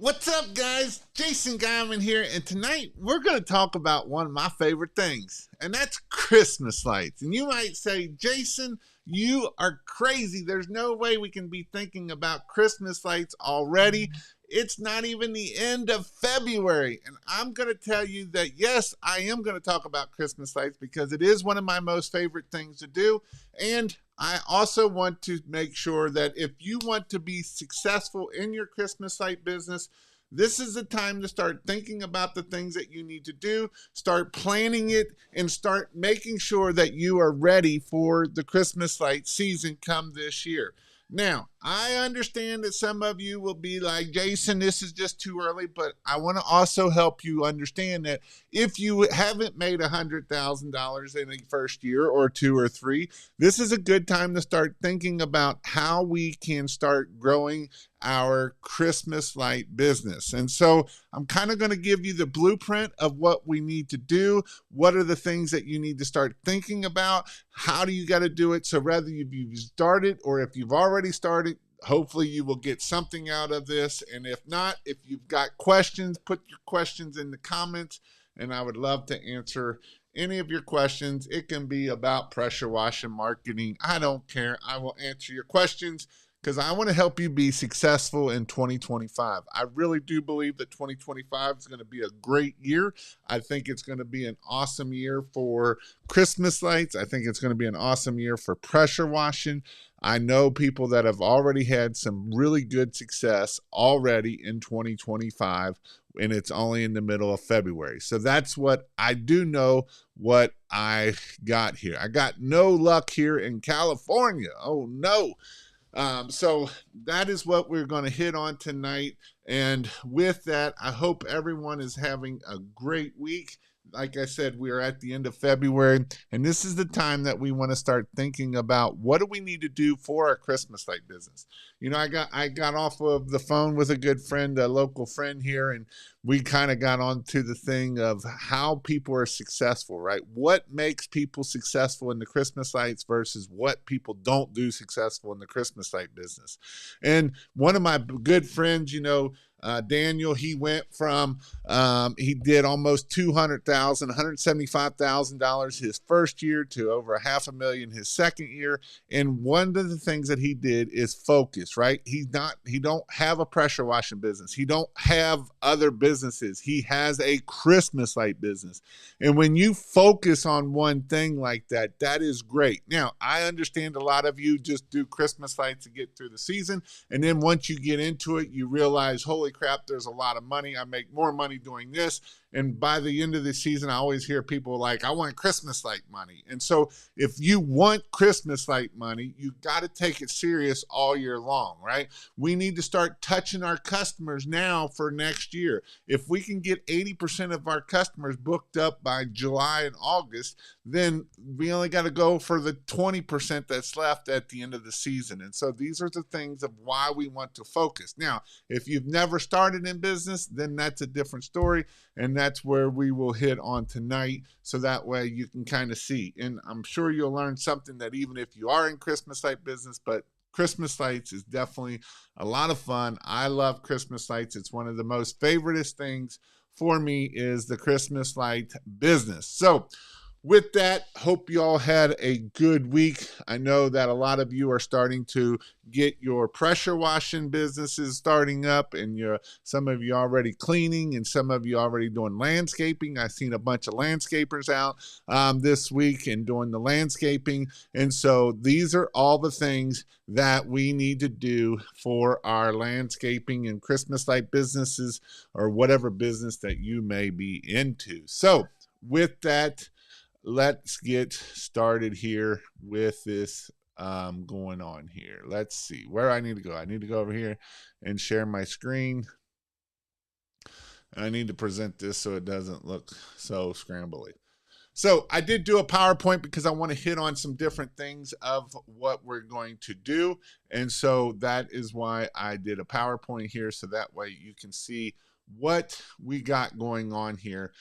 What's up, guys? Jason Guyman here, and tonight we're going to talk about one of my favorite things, and that's Christmas lights. And you might say, Jason, you are crazy. There's no way we can be thinking about Christmas lights already. It's not even the end of February. And I'm going to tell you that, yes, I am going to talk about Christmas lights because it is one of my most favorite things to do. And I also want to make sure that if you want to be successful in your Christmas light business, this is the time to start thinking about the things that you need to do, start planning it, and start making sure that you are ready for the Christmas light season come this year. Now, I understand that some of you will be like, Jason, this is just too early, but I want to also help you understand that if you haven't made $100,000 in the first year or two or three, this is a good time to start thinking about how we can start growing our Christmas light business. And so I'm kind of going to give you the blueprint of what we need to do. What are the things that you need to start thinking about? How do you got to do it? So whether you've started or if you've already started, hopefully you will get something out of this. And if not, if you've got questions, put your questions in the comments, and I would love to answer any of your questions. It can be about pressure washing, marketing. I don't care. I will answer your questions because I want to help you be successful in 2025. I really do believe that 2025 is going to be a great year. I think it's going to be an awesome year for Christmas lights. I think it's going to be an awesome year for pressure washing. I know people that have already had some really good success already in 2025, and it's only in the middle of February. So that's what I do know what I got here. I got no luck here in California. Oh, no. So that is what we're going to hit on tonight. And with that, I hope everyone is having a great week. Like I said, we are at the end of February, and this is the time that we want to start thinking about what do we need to do for our Christmas light business. You know, I got off of the phone with a good friend, a local friend here, and we kind of got onto the thing of how people are successful, right? What makes people successful in the Christmas lights versus what people don't do successful in the Christmas light business. And one of my good friends, Daniel, he went from, he did almost $200,000, $175,000 his first year to over $500,000 his second year. And one of the things that he did is focus, right? He don't have a pressure washing business. He don't have other businesses. He has a Christmas light business. And when you focus on one thing like that, that is great. Now, I understand a lot of you just do Christmas lights to get through the season. And then once you get into it, you realize, holy crap, there's a lot of money. I make more money doing this. And by the end of the season, I always hear people like, I want Christmas light money. And so if you want Christmas light money, you got to take it serious all year long, right? We need to start touching our customers now for next year. If we can get 80% of our customers booked up by July and August, then we only got to go for the 20% that's left at the end of the season. And so these are the things of why we want to focus. Now, if you've never started in business, then that's a different story. And that's where we will hit on tonight. So that way you can kind of see. And I'm sure you'll learn something that even if you are in Christmas light business, but Christmas lights is definitely a lot of fun. I love Christmas lights. It's one of the most favoriteest things for me is the Christmas light business. So with that, hope you all had a good week. I know that a lot of you are starting to get your pressure washing businesses starting up, and some of you already cleaning, and some of you already doing landscaping. I've seen a bunch of landscapers out this week and doing the landscaping. And so these are all the things that we need to do for our landscaping and Christmas light businesses or whatever business that you may be into. So with that, let's get started here with this going on here. Let's see where I need to go. I need to go over here and share my screen. I need to present this so it doesn't look so scrambly. So I did do a PowerPoint because I want to hit on some different things of what we're going to do. And so that is why I did a PowerPoint here, so that way you can see what we got going on here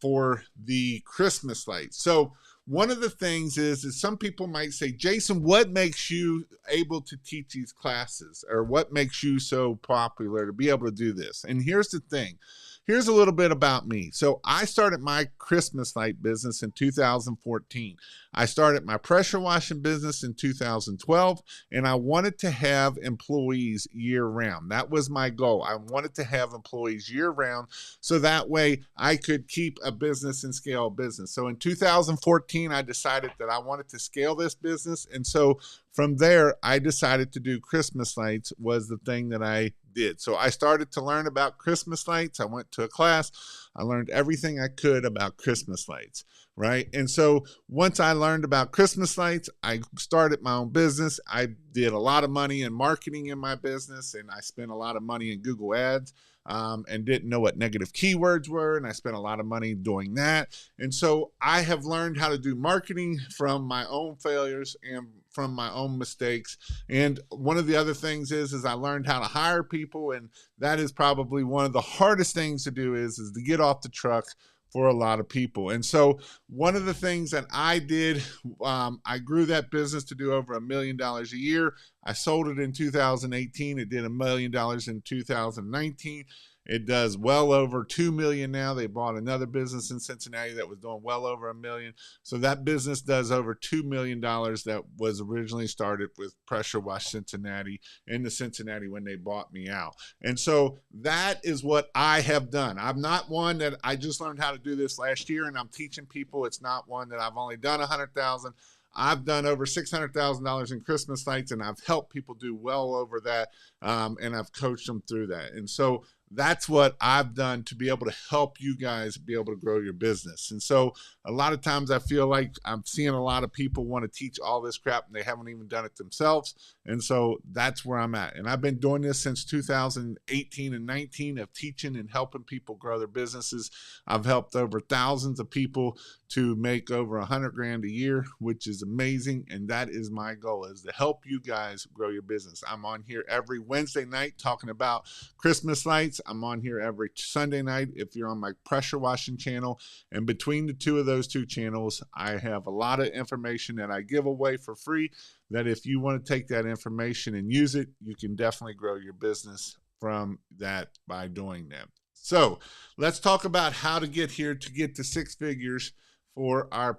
for the Christmas lights. So one of the things is some people might say, Jason, what makes you able to teach these classes, or what makes you so popular to be able to do this? And here's the thing. Here's a little bit about me. So I started my Christmas light business in 2014. I started my pressure washing business in 2012, and I wanted to have employees year round. That was my goal. I wanted to have employees year round, so that way I could keep a business and scale a business. So in 2014, I decided that I wanted to scale this business. And so from there, I decided to do Christmas lights was the thing that I did. So I started to learn about Christmas lights. I went to a class. I learned everything I could about Christmas lights, right? And so once I learned about Christmas lights, I started my own business. I did a lot of money in marketing in my business, and I spent a lot of money in Google Ads. And didn't know what negative keywords were, and I spent a lot of money doing that. And so I have learned how to do marketing from my own failures and from my own mistakes. And one of the other things is I learned how to hire people, and that is probably one of the hardest things to do is to get off the truck for a lot of people. And so one of the things that I did, I grew that business to do over $1 million a year. I sold it in 2018. It did $1 million in 2019. It does well over 2 million now. They bought another business in Cincinnati that was doing well over 1 million. So that business does over $2 million. That was originally started with Pressure Wash Cincinnati in the Cincinnati when they bought me out. And so that is what I have done. I'm not one that I just learned how to do this last year and I'm teaching people. It's not one that I've only done 100,000. I've done over $600,000 in Christmas lights, and I've helped people do well over that, and I've coached them through that. And so that's what I've done to be able to help you guys be able to grow your business. And so a lot of times I feel like I'm seeing a lot of people want to teach all this crap and they haven't even done it themselves. And so that's where I'm at. And I've been doing this since 2018 and 19 of teaching and helping people grow their businesses. I've helped over thousands of people to make over 100 grand a year, which is amazing. And that is my goal, is to help you guys grow your business. I'm on here every Wednesday night talking about Christmas lights. I'm on here every Sunday night if you're on my pressure washing channel. And between the two of those two channels, I have a lot of information that I give away for free, that if you want to take that information and use it, you can definitely grow your business from that by doing that. So let's talk about how to get here to get to 6 figures for our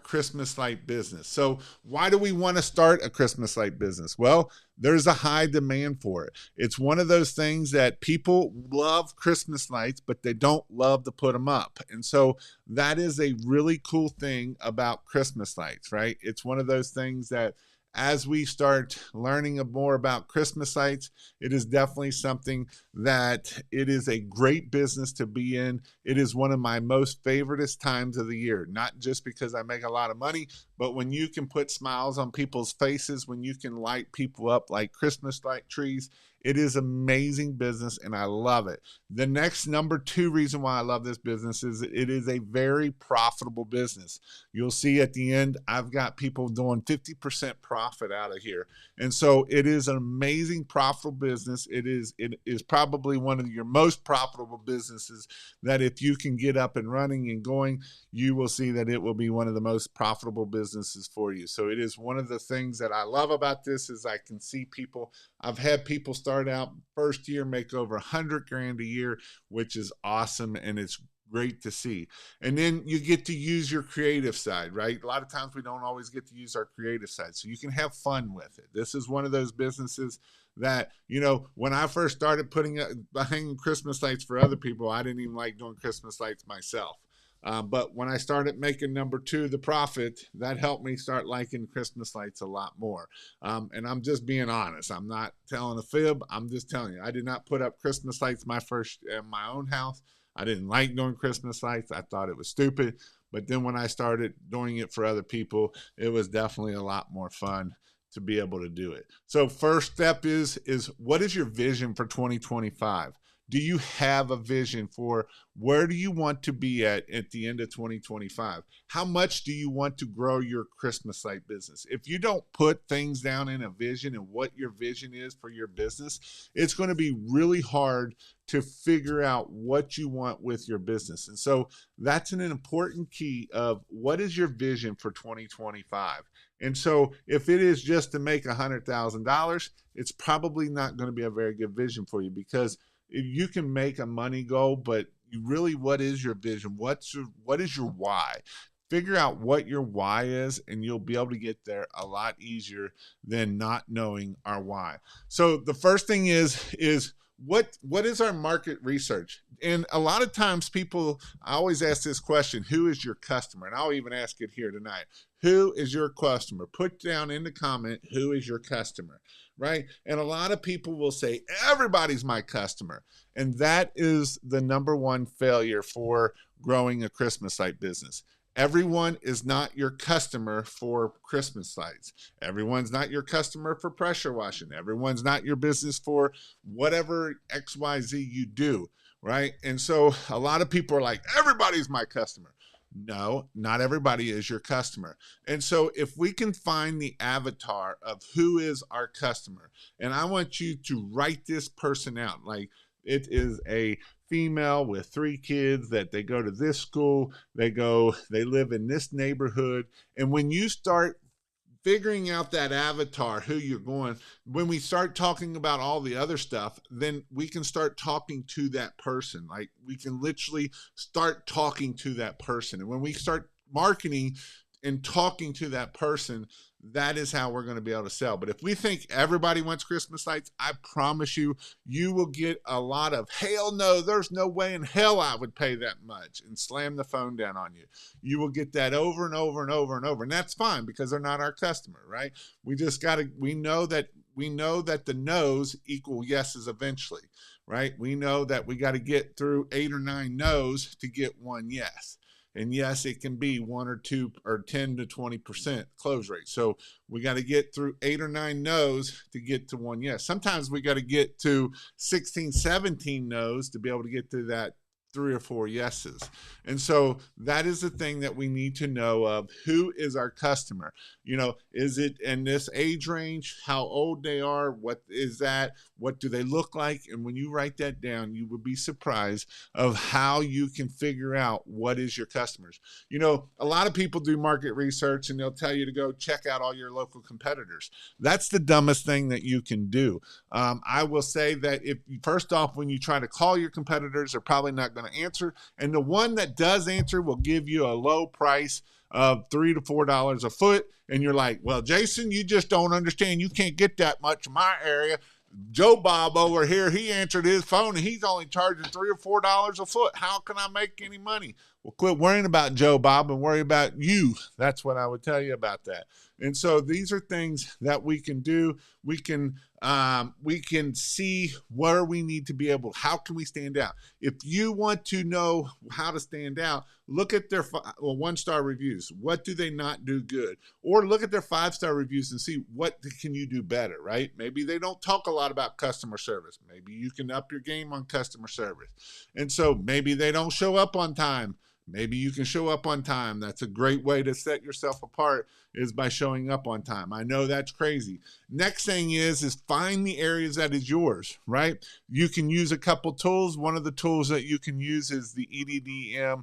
Christmas light business. So why do we want to start a Christmas light business? Well, there's a high demand for it. It's one of those things that people love Christmas lights, but they don't love to put them up. And so that is a really cool thing about Christmas lights, right? It's one of those things that as we start learning more about Christmas lights, it is definitely something that it is a great business to be in. It is one of my most favoriteest times of the year, not just because I make a lot of money, but when you can put smiles on people's faces, when you can light people up like Christmas light trees, it is amazing business and I love it. The next number 2 reason why I love this business is it is a very profitable business. You'll see at the end, I've got people doing 50% profit out of here. And so it is an amazing profitable business. It is probably one of your most profitable businesses that if you can get up and running and going, you will see that it will be one of the most profitable businesses for you. So it is one of the things that I love about this is I can see people, I've had people start out first year, make over 100 grand a year, which is awesome. And it's great to see. And then you get to use your creative side, right? A lot of times we don't always get to use our creative side. So you can have fun with it. This is one of those businesses that, you know, when I first started hanging Christmas lights for other people, I didn't even like doing Christmas lights myself. But when I started making number 2, the profit, that helped me start liking Christmas lights a lot more. And I'm just being honest. I'm not telling a fib. I'm just telling you, I did not put up Christmas lights my own house. I didn't like doing Christmas lights. I thought it was stupid. But then when I started doing it for other people, it was definitely a lot more fun to be able to do it. So first step is what is your vision for 2025? Do you have a vision for where do you want to be at the end of 2025? How much do you want to grow your Christmas light business? If you don't put things down in a vision and what your vision is for your business, it's going to be really hard to figure out what you want with your business. And so that's an important key of what is your vision for 2025. And so if it is just to make $100,000, it's probably not going to be a very good vision for you, because you can make a money goal, but really, what is your vision? What is your why? Figure out what your why is, and you'll be able to get there a lot easier than not knowing our why. So the first thing is what is our market research? And a lot of times I always ask this question, who is your customer? And I'll even ask it here tonight. Who is your customer? Put down in the comment, who is your customer, right? And a lot of people will say, everybody's my customer. And that is the number one failure for growing a Christmas light business. Everyone is not your customer for Christmas lights. Everyone's not your customer for pressure washing. Everyone's not your business for whatever XYZ you do, right? And so a lot of people are like, everybody's my customer. No, not everybody is your customer. And so if we can find the avatar of who is our customer, and I want you to write this person out, like it is a female with 3 kids that they go to this school, they live in this neighborhood. And when you start figuring out that avatar, who you're going, when we start talking about all the other stuff, then we can start talking to that person. Like we can literally start talking to that person. And when we start marketing and talking to that person, that is how we're going to be able to sell. But if we think everybody wants Christmas lights, I promise you, you will get a lot of, hell no, there's no way in hell I would pay that much, and slam the phone down on you. You will get that over and over and over and over. And that's fine, because they're not our customer, right? We know that the no's equal yeses eventually, right? We know that we got to get through 8 or 9 no's to get 1 yes. And yes, it can be 1 or 2 or 10 to 20% close rate. So we got to get through 8 or 9 no's to get to 1 yes. Sometimes we got to get to 16, 17 no's to be able to get to that 3 or 4 yeses. And so that is the thing that we need to know of, who is our customer. Is it in this age range, how old they are, what is that, what do they look like? And when you write that down, you would be surprised of how you can figure out what is your customers. A lot of people do market research and they'll tell you to go check out all your local competitors. That's the dumbest thing that you can do. I will say that first off, when you try to call your competitors, they're probably not going to answer. And the one that does answer will give you a low price of $3 to $4 a foot. And you're like, well, Jason, you just don't understand. You can't get that much in my area. Joe Bob over here, he answered his phone and he's only charging $3 or $4 a foot. How can I make any money? Well, quit worrying about Joe Bob and worry about you. That's what I would tell you about that. And so these are things that we can do. We can see where we need to be able, how can we stand out? If you want to know how to stand out, look at their 1-star reviews. What do they not do good? Or look at their 5-star reviews and see what can you do better, right? Maybe they don't talk a lot about customer service. Maybe you can up your game on customer service. And so maybe they don't show up on time. Maybe you can show up on time. That's a great way to set yourself apart, is by showing up on time. I know that's crazy. Next thing is find the areas that is yours, right? You can use a couple tools. One of the tools that you can use is the EDDM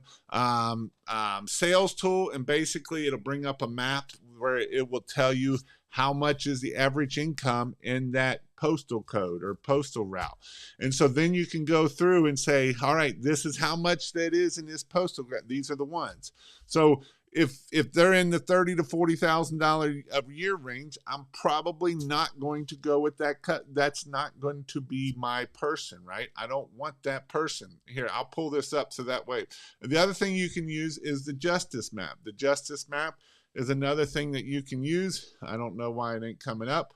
sales tool. And basically it'll bring up a map where it will tell you how much is the average income in that postal code or postal route. And so then you can go through and say, all right, this is how much that is in this postal route. These are the ones. So if they're in the $30,000 to $40,000 a year range, I'm probably not going to go with that cut. That's not going to be my person, right? I don't want that person. Here, I'll pull this up so that way. The other thing you can use is the Justice Map. The Justice Map is another thing that you can use. I don't know why it ain't coming up.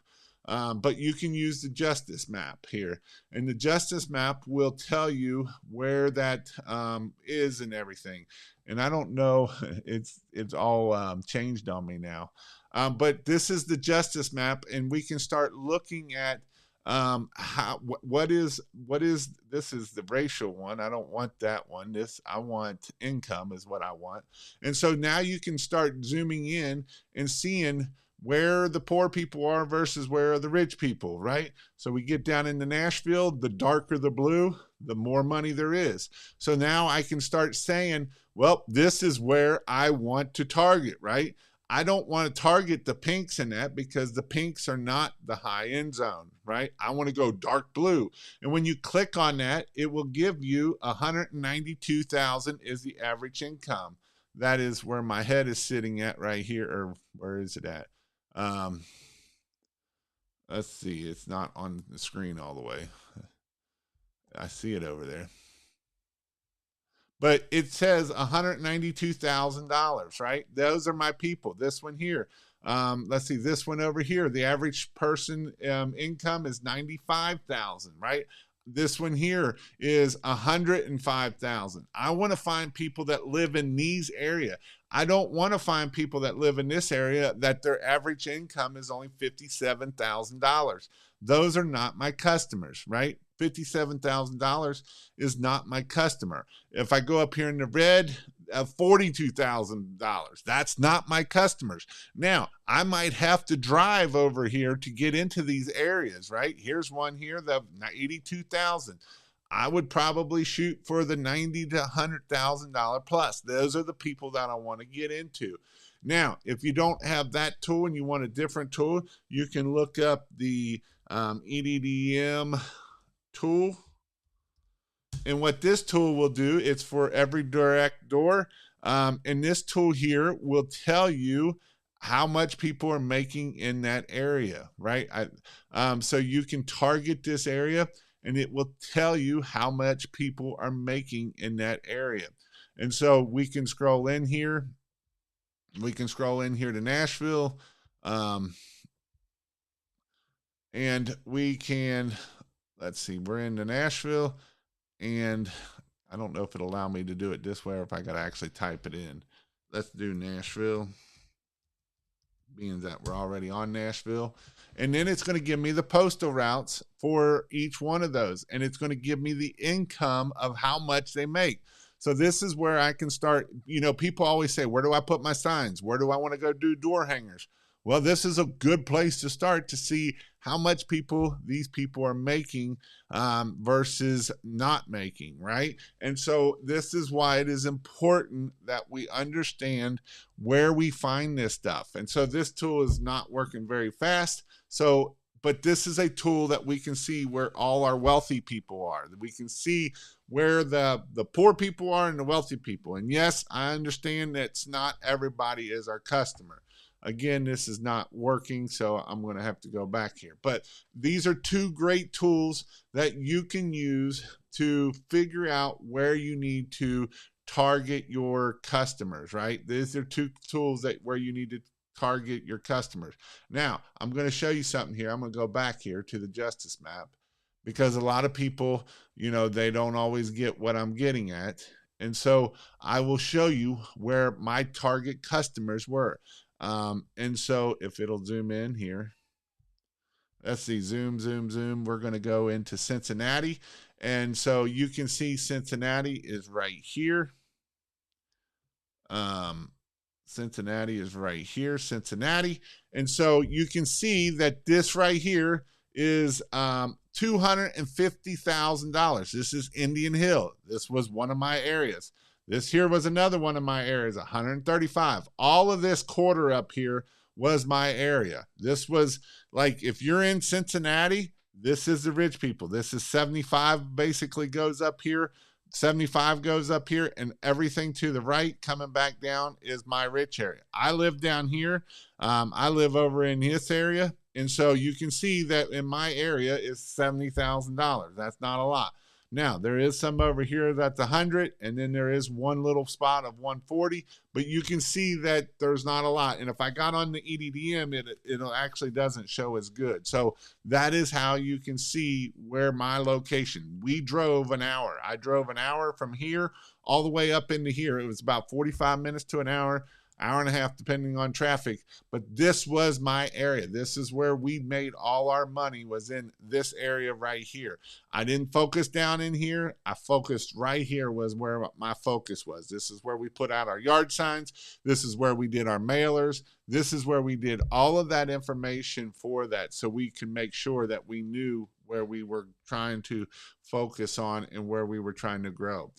But you can use the Justice Map here. And the Justice Map will tell you where that is and everything. And I don't know, it's all changed on me now. But this is the Justice Map, and we can start looking at what is this is the racial one. I don't want that one. This I want income is what I want. And so now you can start zooming in and seeing where the poor people are versus where are the rich people, right? So we get down into Nashville, the darker the blue, the more money there is. So now I can start saying, well, this is where I want to target, right? I don't want to target the pinks in that because the pinks are not the high end zone, right? I want to go dark blue. And when you click on that, it will give you 192,000 is the average income. That is where my head is sitting at right here, or where is it at? Let's see, it's not on the screen all the way. I see it over there. But it says $192,000, right? Those are my people. This one here. Let's see, this one over here. The average person income is 95,000, right? This one here is 105,000. I want to find people that live in these area. I don't want to find people that live in this area that their average income is only $57,000. Those are not my customers, right? $57,000 is not my customer. If I go up here in the red, $42,000, that's not my customers. Now, I might have to drive over here to get into these areas, right? Here's one here, the 82,000. I would probably shoot for the $90,000 to $100,000 plus. Those are the people that I want to get into. Now, if you don't have that tool and you want a different tool, you can look up the EDDM tool. And what this tool will do, it's for every direct door. And this tool here will tell you how much people are making in that area, right? So you can target this area and it will tell you how much people are making in that area. And so we can scroll in here. We can scroll in here to Nashville. And we can, let's see, we're into Nashville. And I don't know if it'll allow me to do it this way or if I got to actually type it in. Let's do Nashville, being that we're already on Nashville. And then it's going to give me the postal routes for each one of those. And it's going to give me the income of how much they make. So this is where I can start. You know, people always say, where do I put my signs? Where do I want to go do door hangers? Well, this is a good place to start to see how much these people are making versus not making, right? And so this is why it is important that we understand where we find this stuff. And so this tool is not working very fast. So, but this is a tool that we can see where all our wealthy people are. We can see where the poor people are and the wealthy people. And yes, I understand that not everybody is our customer. Again, this is not working, so I'm going to have to go back here. But these are two great tools that you can use to figure out where you need to target your customers, right? These are two tools where you need to target your customers. Now, I'm going to show you something here. I'm going to go back here to the justice map because a lot of people, you know, they don't always get what I'm getting at. And so I will show you where my target customers were. And so if it'll zoom in here, let's see, zoom. We're going to go into Cincinnati. And so you can see Cincinnati is right here. Cincinnati is right here, Cincinnati. And so you can see that this right here is $250,000. This is Indian Hill. This was one of my areas. This here was another one of my areas, 135. All of this quarter up here was my area. This was like, if you're in Cincinnati, this is the rich people. This is 75 basically goes up here. 75 goes up here, and everything to the right coming back down is my rich area. I live down here. I live over in this area. And so you can see that in my area is $70,000. That's not a lot. Now, there is some over here that's 100, and then there is one little spot of 140, but you can see that there's not a lot. And if I got on the EDDM, it actually doesn't show as good. So that is how you can see where my location. We drove an hour. I drove an hour from here all the way up into here. It was about 45 minutes to an hour. hour and a half, depending on traffic. But this was my area. This is where we made all our money, was in this area right here. I didn't focus down in here. I focused right here, was where my focus was. This is where we put out our yard signs. This is where we did our mailers. This is where we did all of that information for that, so we can make sure that we knew where we were trying to focus on and where we were trying to grow.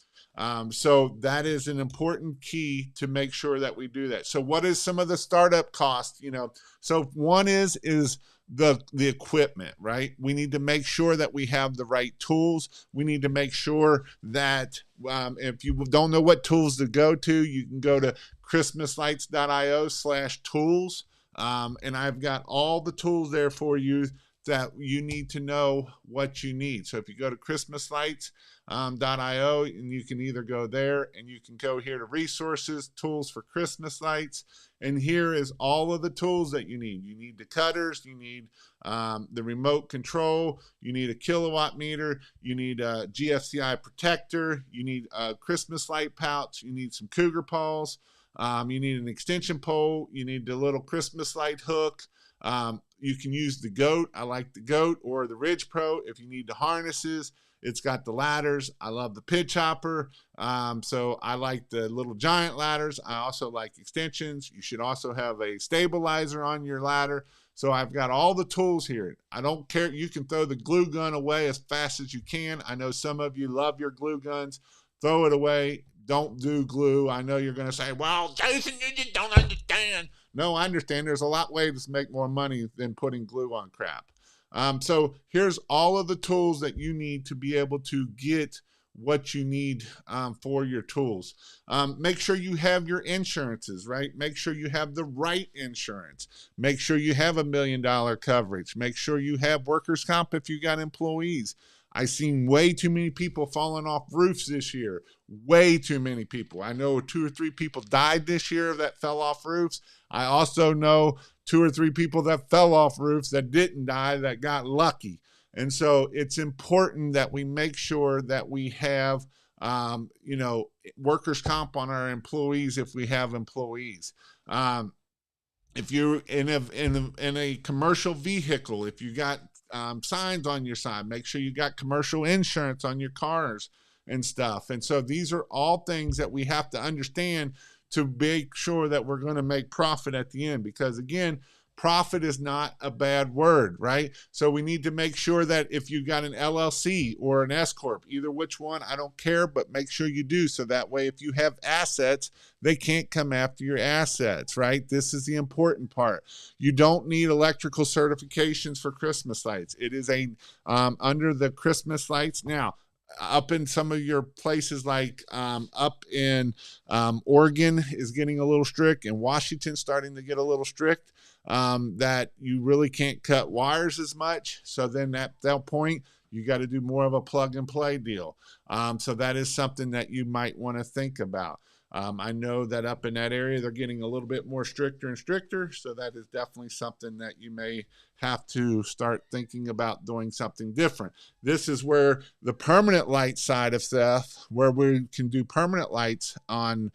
So that is an important key to make sure that we do that. So what is some of the startup costs? So one is the equipment, right? We need to make sure that we have the right tools. We need to make sure that if you don't know what tools to go to, you can go to christmaslights.io/tools. And I've got all the tools there for you that you need to know what you need. So if you go to christmaslights.io, and you can either go there, and you can go here to resources, tools for Christmas lights. And here is all of the tools that you need. You need the cutters, you need the remote control, you need a kilowatt meter, you need a GFCI protector, you need a Christmas light pouch, you need some cougar paws, you need an extension pole, you need the little Christmas light hook. You can use the GOAT. I like the GOAT, or the Ridge Pro if you need the harnesses. It's got the ladders. I love the pitch hopper. So I like the little giant ladders. I also like extensions. You should also have a stabilizer on your ladder. So I've got all the tools here. I don't care. You can throw the glue gun away as fast as you can. I know some of you love your glue guns. Throw it away. Don't do glue. I know you're going to say, well, Jason, you just don't understand. No, I understand. There's a lot of ways to make more money than putting glue on crap. So here's all of the tools that you need to be able to get what you need for your tools. Make sure you have your insurances, right? Make sure you have the right insurance. Make sure you have $1 million coverage. Make sure you have workers' comp if you got employees. I've seen way too many people falling off roofs this year. Way too many people. I know 2 or 3 people died this year that fell off roofs. I also know 2 or 3 people that fell off roofs that didn't die, that got lucky. And so it's important that we make sure that we have, workers' comp on our employees if we have employees. If you're in a commercial vehicle, if you got signs on your side, make sure you got commercial insurance on your cars and stuff. And so these are all things that we have to understand to make sure that we're going to make profit at the end, because again, profit is not a bad word, right? So we need to make sure that if you got an LLC or an S Corp, either which one, I don't care, but make sure you do. So that way, if you have assets, they can't come after your assets, right? This is the important part. You don't need electrical certifications for Christmas lights. It is under the Christmas lights. Now, up in some of your places, like up in Oregon is getting a little strict, and Washington's starting to get a little strict, that you really can't cut wires as much. So then at that point, you got to do more of a plug and play deal. So that is something that you might want to think about. I know that up in that area, they're getting a little bit more stricter and stricter. So that is definitely something that you may have to start thinking about doing something different. This is where the permanent light side of stuff, where we can do permanent lights on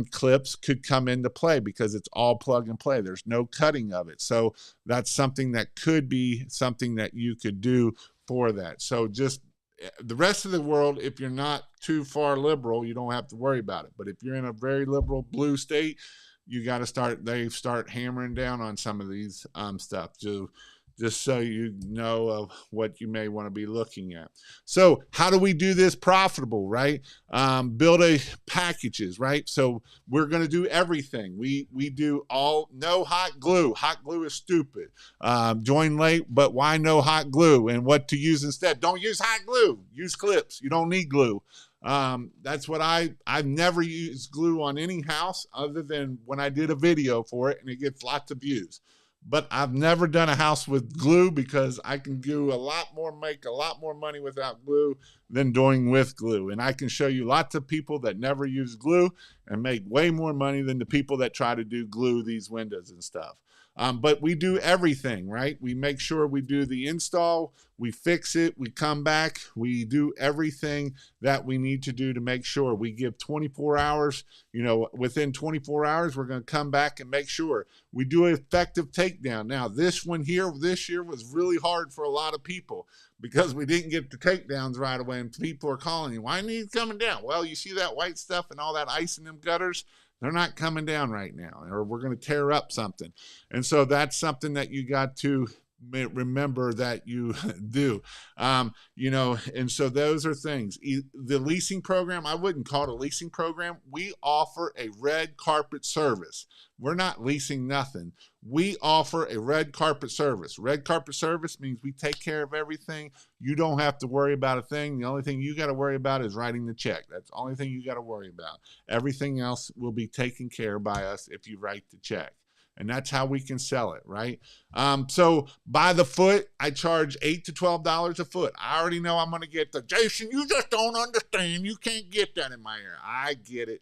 clips, could come into play, because it's all plug and play. There's no cutting of it. So that's something that could be something that you could do for that. So just the rest of the world, if you're not too far liberal, you don't have to worry about it. But if you're in a very liberal blue state, you got to start hammering down on some of these stuff, just so you know of what you may want to be looking at. So how do we do this profitable, right? Build packages, right? So we're going to do everything. We do no hot glue. Hot glue is stupid. Join late, but why no hot glue? And what to use instead? Don't use hot glue. Use clips. You don't need glue. That's what I've never used glue on any house other than when I did a video for it, and it gets lots of views. But I've never done a house with glue, because I can make a lot more money without glue than doing with glue. And I can show you lots of people that never use glue and make way more money than the people that try to do glue these windows and stuff. But we do everything, right? We make sure we do the install, we fix it, we come back, we do everything that we need to do to make sure we give 24 hours. Within 24 hours, we're going to come back and make sure we do an effective takedown. Now, this one here this year was really hard for a lot of people because we didn't get the takedowns right away, and people are calling you, why isn't he coming down? Well, you see that white stuff and all that ice in them gutters? They're not coming down right now, or we're going to tear up something. And so that's something that you got to remember that you do. And so those are things. The leasing program, I wouldn't call it a leasing program. We offer a red carpet service. We're not leasing nothing. We offer a red carpet service. Red carpet service means we take care of everything. You don't have to worry about a thing. The only thing you got to worry about is writing the check. That's the only thing you got to worry about. Everything else will be taken care of by us if you write the check. And that's how we can sell it, right? So by the foot, I charge $8 to $12 a foot. I already know I'm going to get the, Jason, you just don't understand. You can't get that in my area. I get it.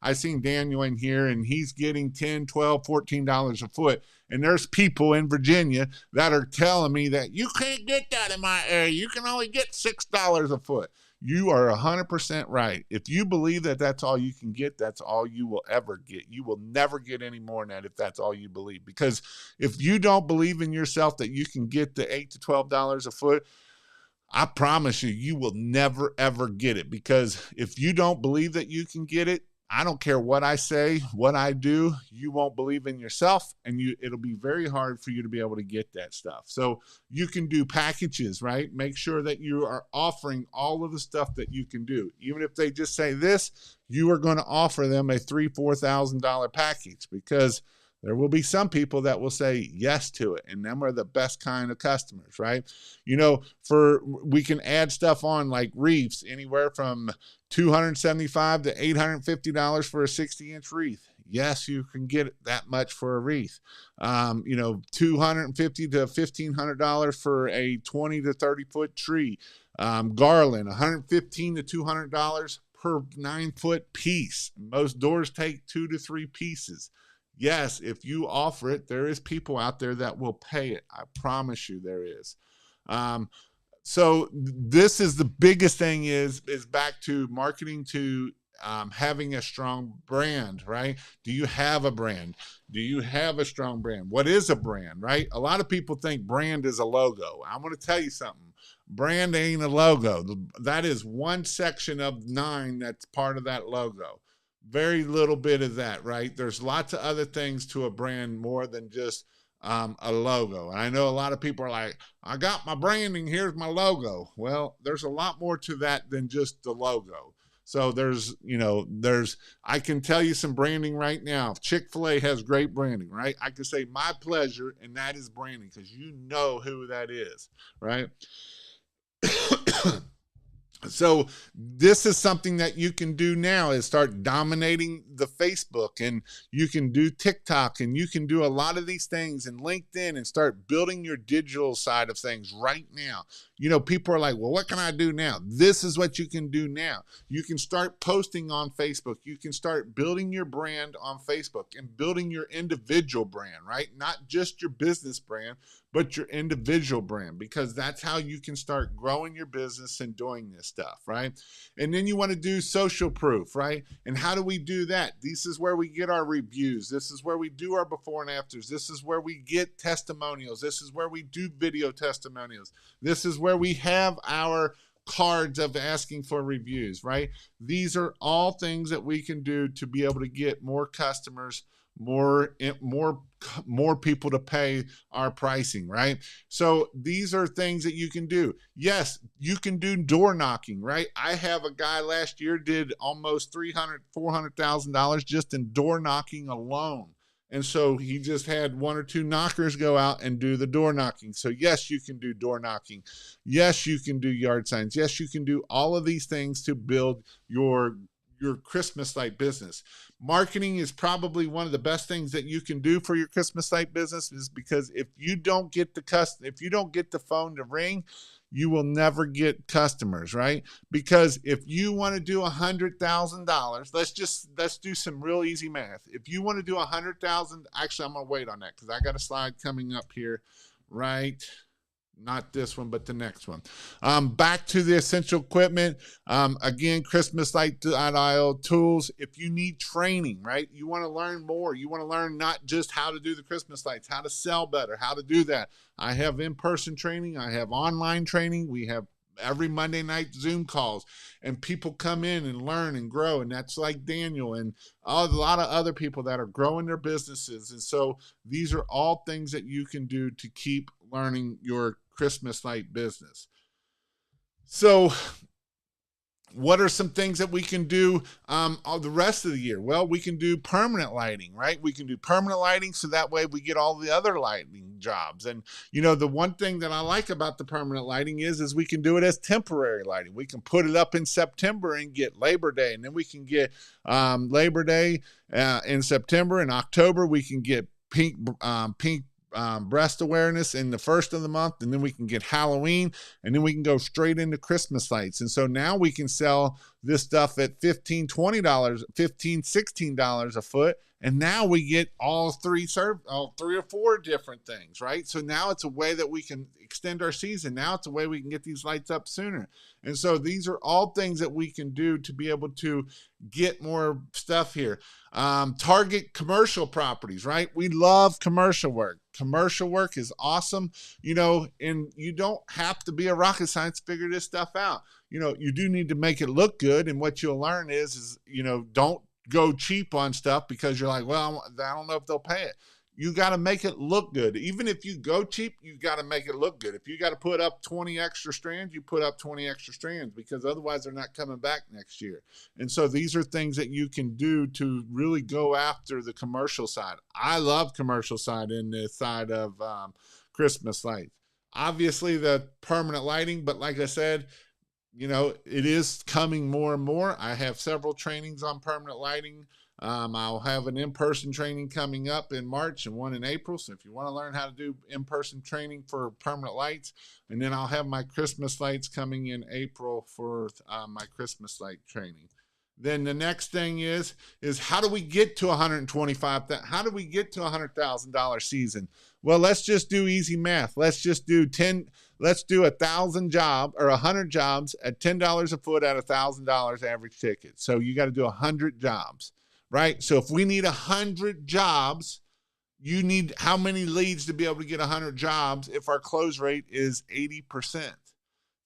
I seen Daniel in here, and he's getting $10, $12, $14 a foot. And there's people in Virginia that are telling me that you can't get that in my area. You can only get $6 a foot. You are 100% right. If you believe that that's all you can get, that's all you will ever get. You will never get any more than that if that's all you believe. Because if you don't believe in yourself that you can get the $8 to $12 a foot, I promise you, you will never, ever get it. Because if you don't believe that you can get it, I don't care what I say, what I do, you won't believe in yourself, and it'll be very hard for you to be able to get that stuff. So you can do packages, right? Make sure that you are offering all of the stuff that you can do. Even if they just say this, you are going to offer them a $3,000, $4,000 package, because there will be some people that will say yes to it, and them are the best kind of customers, right? We can add stuff on like wreaths, anywhere from $275 to $850 for a 60-inch wreath. Yes, you can get that much for a wreath. $250 to $1,500 for a 20 to 30 foot tree. Garland, $115 to $200 per 9-foot piece. Most doors take 2 to 3 pieces. Yes, if you offer it, there is people out there that will pay it. I promise you there is. So this is the biggest thing is back to marketing, to having a strong brand, right? Do you have a brand? Do you have a strong brand? What is a brand, right? A lot of people think brand is a logo. I'm going to tell you something. Brand ain't a logo. That is one section of 9 that's part of that logo. Very little bit of that, right? There's lots of other things to a brand more than just a logo. And I know a lot of people are like, I got my branding, here's my logo. Well, there's a lot more to that than just the logo. So I can tell you some branding right now. Chick-fil-A has great branding, right? I can say my pleasure, and that is branding, because you know who that is, right? So this is something that you can do now, is start dominating the Facebook, and you can do TikTok, and you can do a lot of these things, and LinkedIn, and start building your digital side of things right now. People are like, well, what can I do now? This is what you can do now. You can start posting on Facebook. You can start building your brand on Facebook and building your individual brand, right? Not just your business brand, but your individual brand, because that's how you can start growing your business and doing this stuff, right? And then you want to do social proof, right? And how do we do that? This is where we get our reviews. This is where we do our before and afters. This is where we get testimonials. This is where we do video testimonials. This is where we have our cards of asking for reviews, right? These are all things that we can do to be able to get more customers, more people to pay our pricing, right? So these are things that you can do. Yes, you can do door knocking, right? I have a guy last year did almost $400,000 just in door knocking alone. And so he just had 1 or 2 knockers go out and do the door knocking. So yes, you can do door knocking. Yes, you can do yard signs. Yes, you can do all of these things to build your Christmas light business. Marketing is probably one of the best things that you can do for your Christmas light business, is because if you don't get the phone to ring, you will never get customers, right? Because if you want to do $100,000, let's do some real easy math. If you want to do 100,000, actually, I'm gonna wait on that because I got a slide coming up here, right? Not this one, but the next one. Back to the essential equipment. Again, ChristmasLight.io tools. If you need training, right? You want to learn more. You want to learn not just how to do the Christmas lights, how to sell better, how to do that. I have in-person training. I have online training. We have every Monday night Zoom calls, and people come in and learn and grow. And that's like Daniel and a lot of other people that are growing their businesses. And so these are all things that you can do to keep learning your Christmas light business. So what are some things that we can do all the rest of the year? Well, we can do permanent lighting, right? We can do permanent lighting so that way we get all the other lighting jobs. And, you know, the one thing that I like about the permanent lighting is we can do it as temporary lighting. We can put it up in September and get Labor Day, and then we can get Labor Day in September. In October, we can get pink breast awareness in the first of the month, and then we can get Halloween, and then we can go straight into Christmas lights. And so now we can sell this stuff at $15, $20, $15, $16 a foot. And now we get all three or four different things, right? So now it's a way that we can extend our season. Now it's a way we can get these lights up sooner. And so these are all things that we can do to be able to get more stuff here. Target commercial properties, right? We love commercial work. Commercial work is awesome, you know, and you don't have to be a rocket science to figure this stuff out. You know, you do need to make it look good. And what you'll learn is, you know, don't go cheap on stuff because you're like, well, I don't know if they'll pay it. You got to make it look good. Even if you go cheap, you got to make it look good. If you got to put up 20 extra strands, you put up 20 extra strands because otherwise they're not coming back next year. And so these are things that you can do to really go after the commercial side. I love commercial side in the side of Christmas lights. Obviously the permanent lighting, but like I said, you know, it is coming more and more. I have several trainings on permanent lighting. I'll have an in-person training coming up in March and one in April. So if you want to learn how to do in-person training for permanent lights, and then I'll have my Christmas lights coming in April for my Christmas light training. Then the next thing is how do we get to 125? How do we get to $100,000 season? Well, let's just do easy math. Let's just do 10. Let's do 1,000 job or 100 jobs at $10 a foot at $1,000 average ticket. So you got to do 100 jobs, right? So if we need 100 jobs, you need how many leads to be able to get 100 jobs if our close rate is 80%?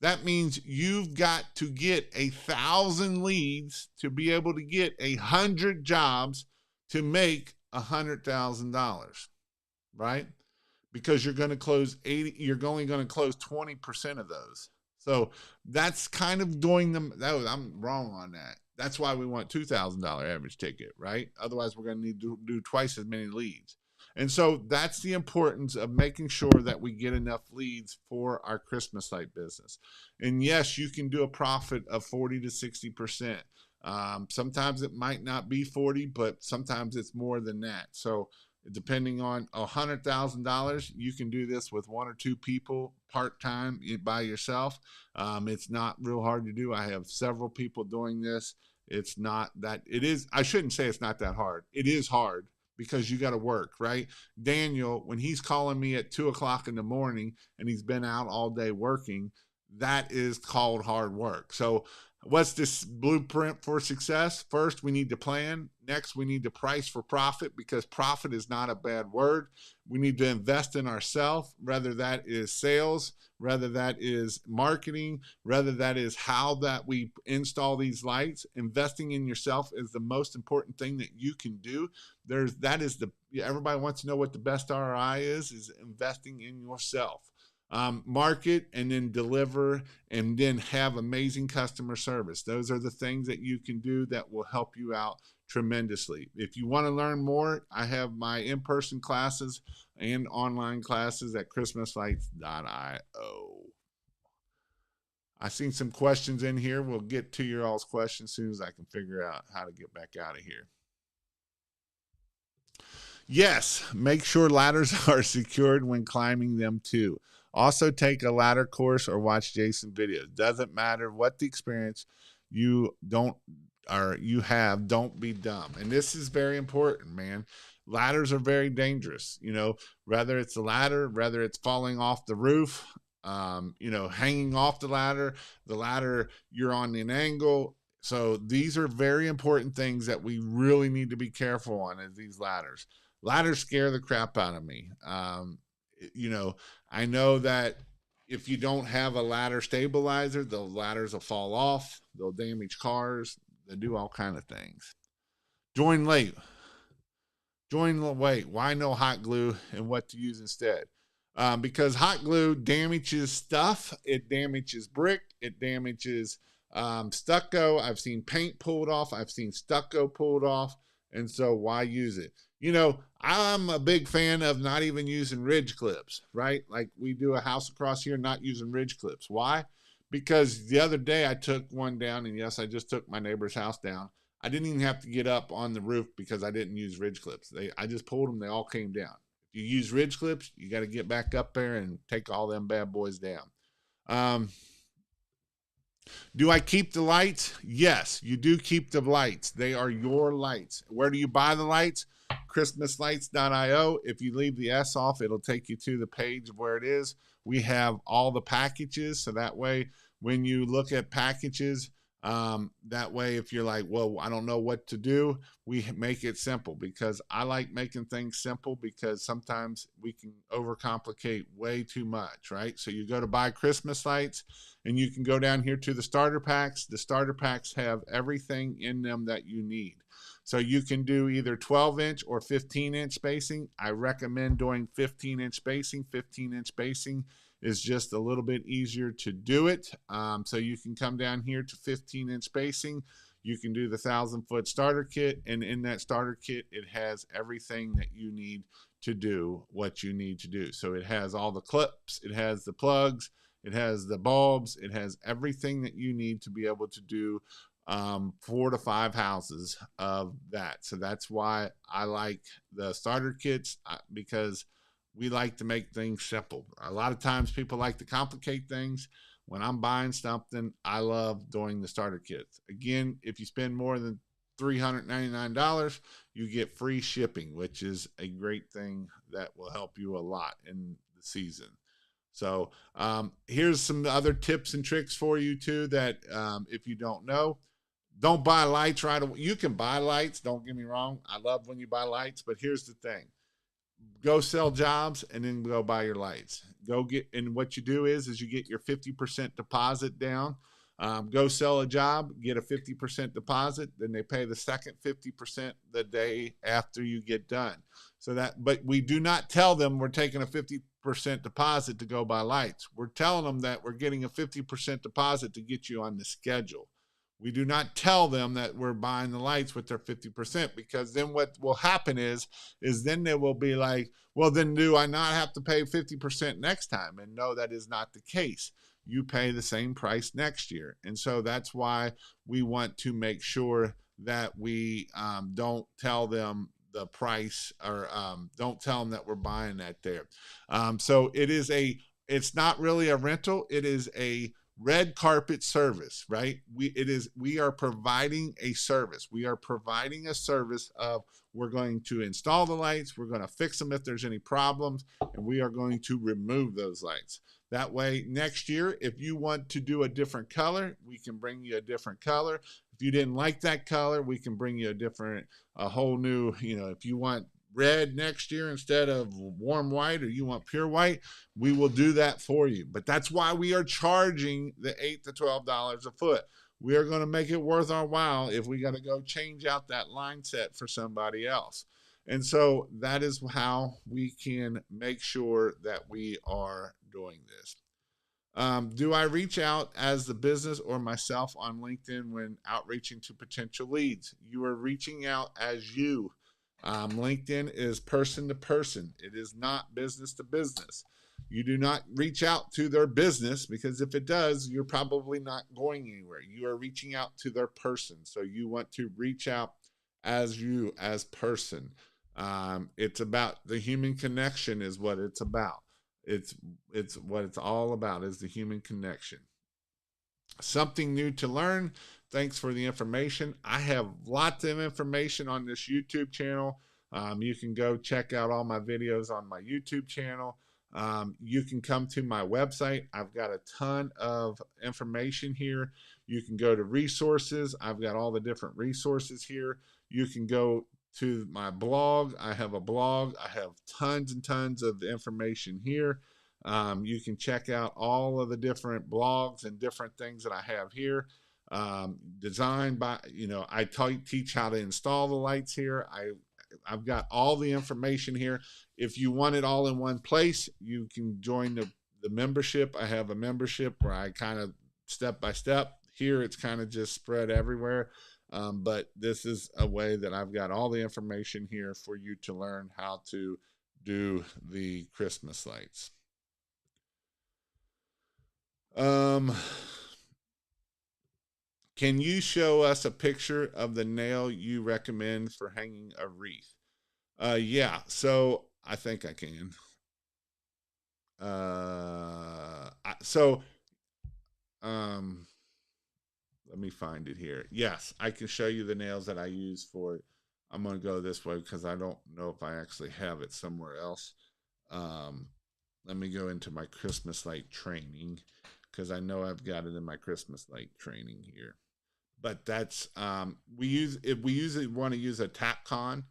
That means you've got to get 1,000 leads to be able to get 100 jobs to make $100,000, right? Because you're going to close 80, you're only going to close 20% of those. So that's kind of doing them. I'm wrong on that. That's why we want $2,000 average ticket, right? Otherwise, we're going to need to do twice as many leads. And so that's the importance of making sure that we get enough leads for our Christmas light business. And yes, you can do a profit of 40 to 60%. Sometimes it might not be 40, but sometimes it's more than that. So depending on $100,000, you can do this with one or two people part-time by yourself. It's not real hard to do. I have several people doing this. It's not that it is. I shouldn't say it's not that hard. It is hard because you got to work, right? Daniel, when he's calling me at 2 o'clock in the morning and he's been out all day working, that is called hard work. So what's this blueprint for success? First, we need to plan. Next, we need to price for profit because profit is not a bad word. We need to invest in ourselves, whether that is sales, whether that is marketing, whether that is how that we install these lights. Investing in yourself is the most important thing that you can do. Everybody wants to know what the best ROI is investing in yourself. Market and then deliver and then have amazing customer service. Those are the things that you can do that will help you out tremendously. If you want to learn more, I have my in-person classes and online classes at christmaslights.io. I've seen some questions in here. We'll get to your all's questions as soon as I can figure out how to get back out of here. Yes, make sure ladders are secured when climbing them too. Also, take a ladder course or watch Jason videos. Doesn't matter what the experience you don't or you have, don't be dumb. And this is very important, man. Ladders are very dangerous. Whether it's a ladder, whether it's falling off the roof, hanging off the ladder, you're on an angle. So these are very important things that we really need to be careful on as these ladders. Ladders scare the crap out of me. I know that if you don't have a ladder stabilizer, the ladders will fall off. They'll damage cars. They do all kind of things. Join late. Join late. Why no hot glue and what to use instead? Because hot glue damages stuff. It damages brick. It damages stucco. I've seen paint pulled off. I've seen stucco pulled off. And so why use it? I'm a big fan of not even using ridge clips, right? Like we do a house across here, not using ridge clips. Why? Because the other day I took one down, and yes, I just took my neighbor's house down. I didn't even have to get up on the roof because I didn't use ridge clips. I just pulled them. They all came down. If you use ridge clips, you got to get back up there and take all them bad boys down. Do I keep the lights? Yes, you do keep the lights. They are your lights. Where do you buy the lights? ChristmasLights.io. If you leave the S off, it'll take you to the page of where it is. We have all the packages, so that way when you look at packages, that way if you're like, well, I don't know what to do, we make it simple, because I like making things simple, because sometimes we can overcomplicate way too much, right? So you go to buy Christmas lights, and you can go down here to the starter packs. The starter packs have everything in them that you need. So you can do either 12-inch or 15-inch spacing. I recommend doing 15-inch spacing. 15-inch spacing is just a little bit easier to do it. So you can come down here to 15-inch spacing. You can do the 1,000-foot starter kit, and in that starter kit, it has everything that you need to do what you need to do. So it has all the clips, it has the plugs, it has the bulbs, it has everything that you need to be able to do 4 to 5 houses of that. So that's why I like the starter kits, because we like to make things simple. A lot of times people like to complicate things. When I'm buying something, I love doing the starter kits. Again, if you spend more than $399, you get free shipping, which is a great thing that will help you a lot in the season. So here's some other tips and tricks for you too, that if you don't know, don't buy lights right away. You can buy lights, don't get me wrong. I love when you buy lights, but here's the thing. Go sell jobs and then go buy your lights. And what you do is you get your 50% deposit down. Go sell a job, get a 50% deposit, then they pay the second 50% the day after you get done. But we do not tell them we're taking a 50% deposit to go buy lights. We're telling them that we're getting a 50% deposit to get you on the schedule. We do not tell them that we're buying the lights with their 50%, because then what will happen is then they will be like, well, then do I not have to pay 50% next time? And no, that is not the case. You pay the same price next year. And so that's why we want to make sure that we don't tell them the price, or don't tell them that we're buying that there. So it's not really a rental. It is a red carpet service, right? We are providing a service. We are providing a service of, we're going to install the lights, we're going to fix them if there's any problems, and we are going to remove those lights. That way, next year, if you want to do a different color, we can bring you a different color. If you didn't like that color, we can bring you a whole new, if you want red next year instead of warm white, or you want pure white, we will do that for you. But that's why we are charging the $8 to $12 a foot. We are going to make it worth our while if we got to go change out that line set for somebody else. And so that is how we can make sure that we are doing this. Do I reach out as the business or myself on LinkedIn when outreaching to potential leads? You are reaching out as you. LinkedIn is person to person. It is not business to business. You do not reach out to their business, because if it does, you're probably not going anywhere. You are reaching out to their person. So you want to reach out as you, as person. It's about the human connection is what it's about. It's what it's all about, is the human connection. Something new to learn. Thanks for the information. I have lots of information on this YouTube channel. You can go check out all my videos on my YouTube channel. You can come to my website. I've got a ton of information here. You can go to resources. I've got all the different resources here. You can go to my blog. I have a blog. I have tons and tons of information here. You can check out all of the different blogs and different things that I have here. Designed by, I teach how to install the lights here. I've got all the information here. If you want it all in one place, you can join the membership. I have a membership where I kind of step by step. Here it's kind of just spread everywhere. But this is a way that I've got all the information here for you to learn how to do the Christmas lights. Can you show us a picture of the nail you recommend for hanging a wreath? Yeah, so I think I can. Let me find it here. Yes, I can show you the nails that I use for it. I'm going to go this way because I don't know if I actually have it somewhere else. Let me go into my Christmas light training, because I know I've got it in my Christmas light training here. But that's if we usually want to use a Tapcon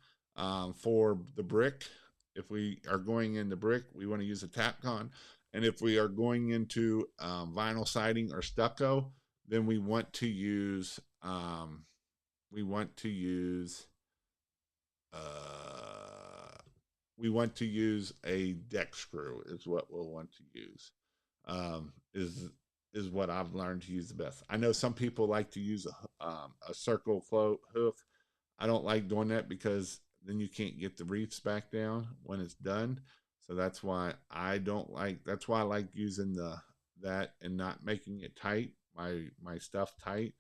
for the brick. If we are going into brick, we want to use a Tapcon, and if we are going into vinyl siding or stucco, then we want to use a deck screw is what we'll want to use. Is what I've learned to use the best. I know some people like to use a circle float hoof. I don't like doing that because then you can't get the wreaths back down when it's done. So that's why I don't like. That's why I like using that and not making it tight. My stuff tight,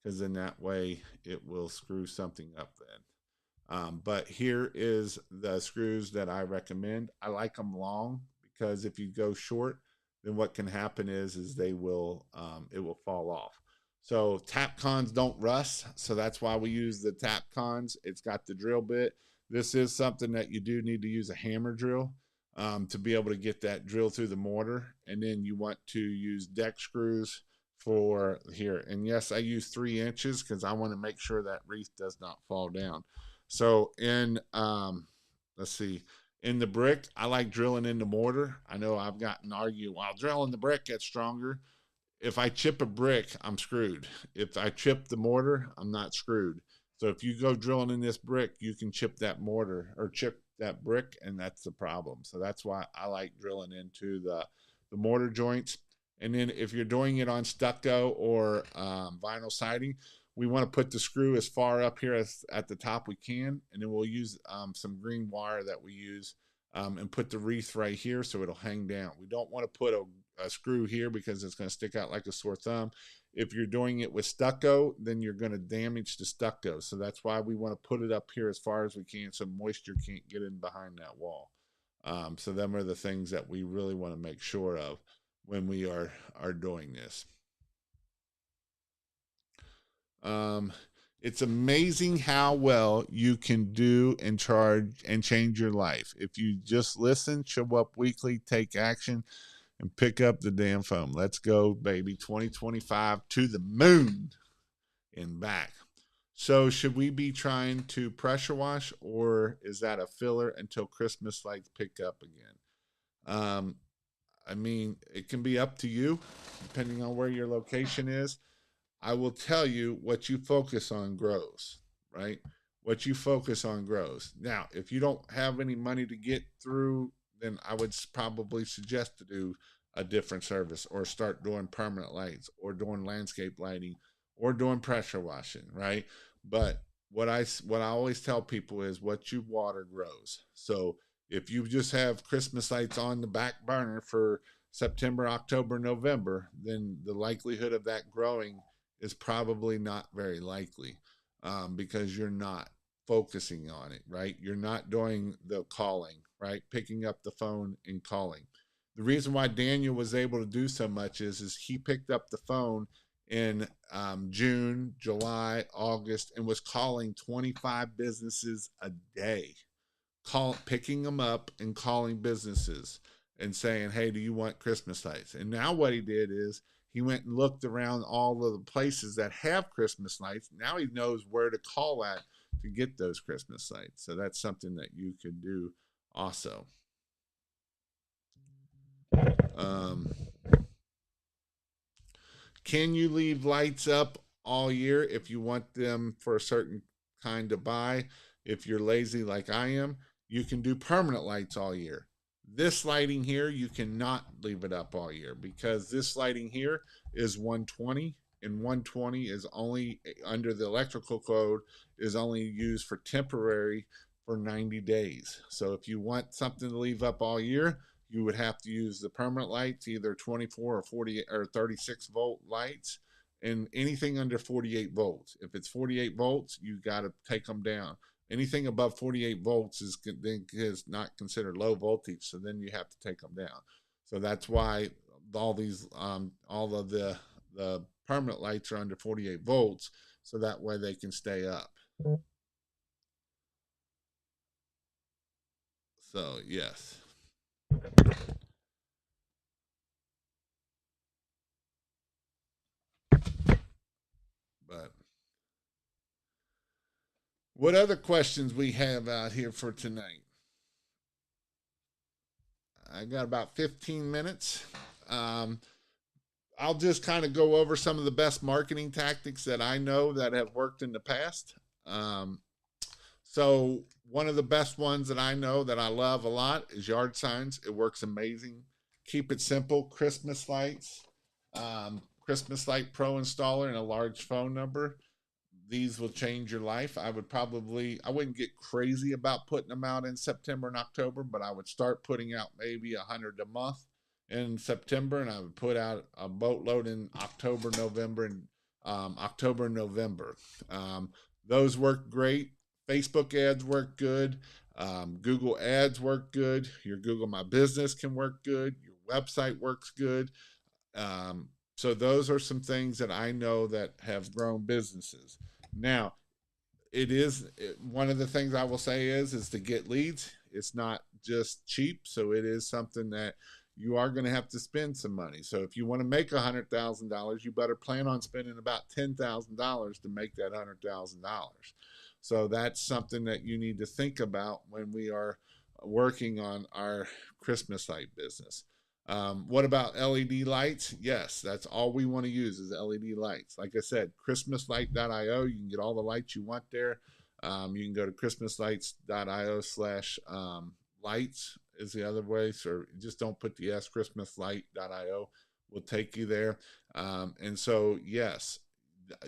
because in that way it will screw something up then. But here is the screws that I recommend. I like them long, because if you go short, then what can happen is they will it will fall off. So Tapcons don't rust, so that's why we use the Tapcons. It's got the drill bit. This is something that you do need to use a hammer drill to be able to get that drill through the mortar, and then you want to use deck screws for here. And yes, I use 3 inches because I want to make sure that wreath does not fall down. So in let's see, in the brick, I like drilling in the mortar. I know I've gotten argued, while drilling the brick gets stronger. If I chip a brick, I'm screwed. If I chip the mortar, I'm not screwed. So if you go drilling in this brick, you can chip that mortar or chip that brick, and that's the problem. So that's why I like drilling into the mortar joints. And then if you're doing it on stucco or vinyl siding, we want to put the screw as far up here as at the top we can, and then we'll use some green wire that we use and put the wreath right here so it'll hang down. We don't want to put a screw here because it's going to stick out like a sore thumb. If you're doing it with stucco, then you're going to damage the stucco. So that's why we want to put it up here as far as we can so moisture can't get in behind that wall. So them are the things that we really want to make sure of when we are doing this. It's amazing how well you can do and charge and change your life. If you just listen, show up weekly, take action, and pick up the damn phone. Let's go, baby. 2025 to the moon and back. So should we be trying to pressure wash, or is that a filler until Christmas lights pick up again? I mean, it can be up to you, depending on where your location is. I will tell you, what you focus on grows, right? What you focus on grows. Now, if you don't have any money to get through, then I would probably suggest to do a different service, or start doing permanent lights, or doing landscape lighting, or doing pressure washing, right? But what I always tell people is, what you water grows. So if you just have Christmas lights on the back burner for September, October, November, then the likelihood of that growing is probably not very likely, because you're not focusing on it, right? You're not doing the calling, right? Picking up the phone and calling. The reason why Daniel was able to do so much is he picked up the phone in June, July, August, and was calling 25 businesses a day, picking them up and calling businesses and saying, "Hey, do you want Christmas lights?" And now what he did is he went and looked around all of the places that have Christmas lights. Now he knows where to call at to get those Christmas lights. So that's something that you could do also. Um, can you leave lights up all year if you want them for a certain kind to buy? If you're lazy like I am, you can do permanent lights all year. This lighting here, you cannot leave it up all year because this lighting here is 120, and 120 is only under the electrical code, is only used for temporary for 90 days. So if you want something to leave up all year, you would have to use the permanent lights, either 24 or 40 or 36 volt lights, and anything under 48 volts. If it's 48 volts, you got to take them down. Anything above 48 volts is not considered low voltage, so then you have to take them down. So that's why all these all of the permanent lights are under 48 volts, so that way they can stay up. So yes. But what other questions we have out here for tonight? I got about 15 minutes. Um, I'll just kind of go over some of the best marketing tactics that I know that have worked in the past. Um, so one of the best ones that I know that I love a lot is yard signs. It works amazing. Keep it simple. Christmas Light Pro installer and a large phone number. These will change your life. I wouldn't get crazy about putting them out in September and October, but I would start putting out maybe 100 a month in September, and I would put out a boatload in October, November, and October and November. Those work great. Facebook ads work good. Google ads work good. Your Google My Business can work good. Your website works good. So those are some things that I know that have grown businesses. Now, one of the things I will say is to get leads. It's not just cheap, so it is something that you are going to have to spend some money. So if you want to make $100,000, you better plan on spending about $10,000 to make that $100,000. So that's something that you need to think about when we are working on our Christmas light business. What about LED lights? Yes, that's all we want to use is LED lights. Like I said, christmaslight.io. You can get all the lights you want there. You can go to christmaslights.io/lights is the other way. So just don't put the S, christmaslight.io will take you there. And so, yes,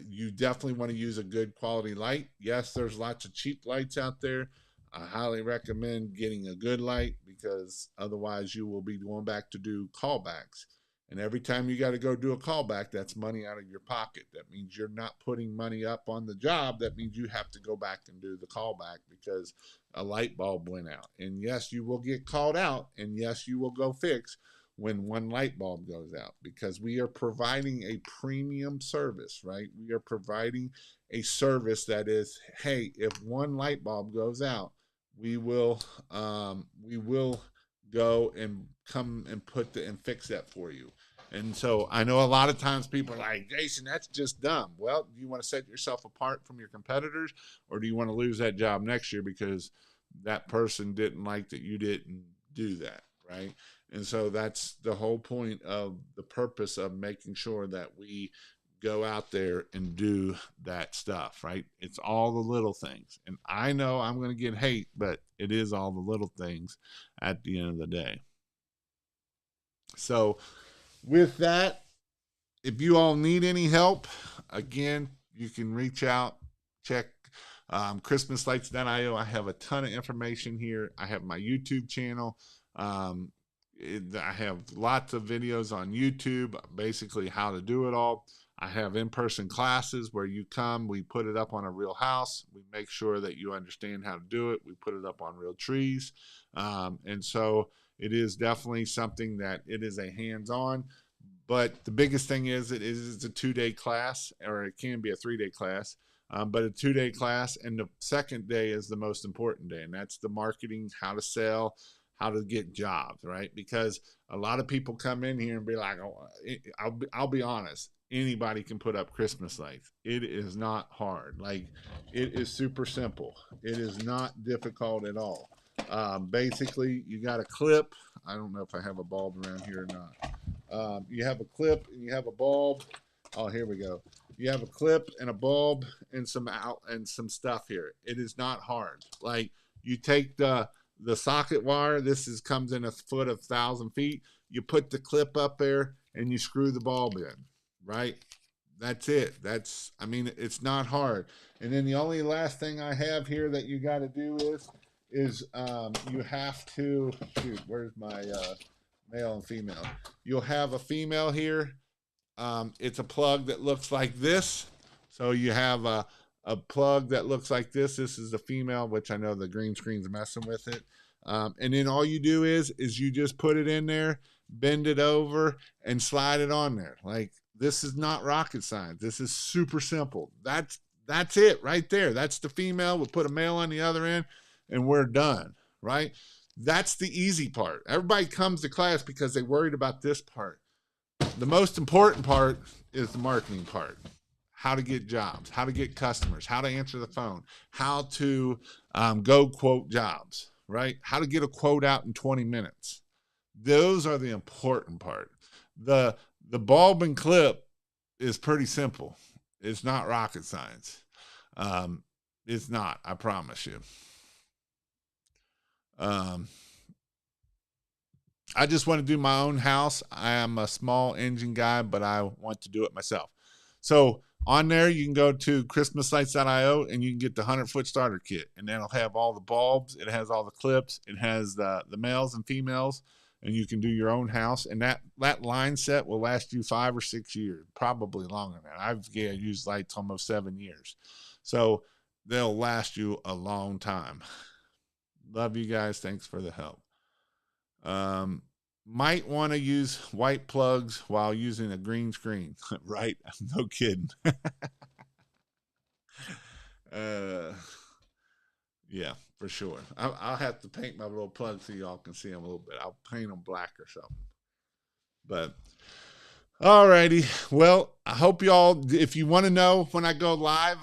you definitely want to use a good quality light. Yes, there's lots of cheap lights out there. I highly recommend getting a good light because otherwise you will be going back to do callbacks. And every time you got to go do a callback, that's money out of your pocket. That means you're not putting money up on the job. That means you have to go back and do the callback because a light bulb went out. And yes, you will get called out. And yes, you will go fix when one light bulb goes out because we are providing a premium service, right? We are providing a service that is, hey, if one light bulb goes out, we will go and come and and fix that for you. And so I know a lot of times people are like, Jason, that's just dumb. Well, do you want to set yourself apart from your competitors, or do you want to lose that job next year because that person didn't like that you didn't do that, right? And so that's the whole point of the purpose of making sure that we go out there and do that stuff, right? It's all the little things. And I know I'm going to get hate, but it is all the little things at the end of the day. So, with that, if you all need any help, again, you can reach out, check christmaslights.io. I have a ton of information here. I have my YouTube channel. I have lots of videos on YouTube, basically how to do it all. I have in-person classes where you come, we put it up on a real house. We make sure that you understand how to do it. We put it up on real trees. And so It is definitely something that it is a hands-on, but the biggest thing is it is a 2-day class, or it can be a 3-day class. But a 2-day class, and the second day is the most important day, and that's the marketing, how to sell, how to get jobs, right? Because a lot of people come in here and be like, oh, I'll be honest, anybody can put up Christmas lights. It is not hard. Like, it is super simple. It is not difficult at all. Basically, you got a clip. I don't know if I have a bulb around here or not. You have a clip and you have a bulb. Oh, here we go. You have a clip and a bulb and some stuff here. It is not hard. Like, you take the socket wire. This comes in a foot of 1,000 feet. You put the clip up there and you screw the bulb in, right? That's it. I mean, it's not hard. And then the only last thing I have here that you got to do is you have to, shoot, where's my male and female? You'll have a female here. It's a plug that looks like this. So you have a plug that looks like this. This is the female, which I know the green screen's messing with it. And then all you do is you just put it in there, bend it over, and slide it on there. Like, this is not rocket science. This is super simple. That's it right there. That's the female. We'll put a male on the other end, and we're done, right? That's the easy part. Everybody comes to class because they worried about this part. The most important part is the marketing part. How to get jobs, how to get customers, how to answer the phone, how to go quote jobs, right? How to get a quote out in 20 minutes. Those are the important part. The bulb and clip is pretty simple. It's not rocket science. It's not, I promise you. I just want to do my own house. I am a small engine guy, but I want to do it myself. So on there, you can go to christmaslights.io and you can get the 100-foot starter kit. And that'll have all the bulbs. It has all the clips. It has the males and females. And you can do your own house. And that line set will last you 5 or 6 years, probably longer than that. I've used lights almost 7 years. So they'll last you a long time. Love you guys. Thanks for the help. Might want to use white plugs while using a green screen, right? No kidding. Yeah, for sure. I'll have to paint my little plugs so y'all can see them a little bit. I'll paint them black or something. But alrighty. Well, I hope y'all, if you want to know when I go live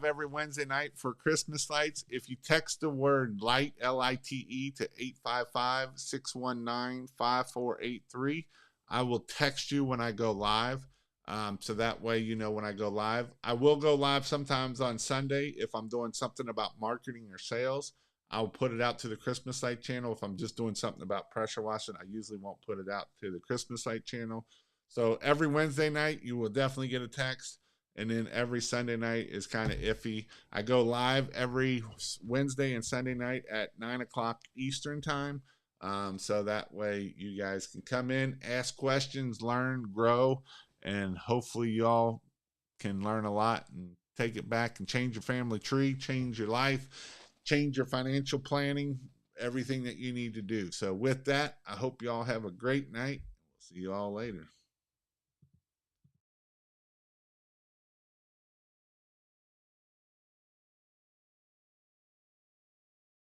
every Wednesday night for Christmas lights. If you text the word light, LITE, to 855-619-5483, I will text you when I go live. So that way, you know, when I go live. I will go live sometimes on Sunday if I'm doing something about marketing or sales. I'll put it out to the Christmas light channel. If I'm just doing something about pressure washing, I usually won't put it out to the Christmas light channel. So every Wednesday night, you will definitely get a text. And then every Sunday night is kind of iffy. I go live every Wednesday and Sunday night at 9 o'clock Eastern time. So that way you guys can come in, ask questions, learn, grow, and hopefully y'all can learn a lot and take it back and change your family tree, change your life, change your financial planning, everything that you need to do. So with that, I hope y'all have a great night. We'll see you all later.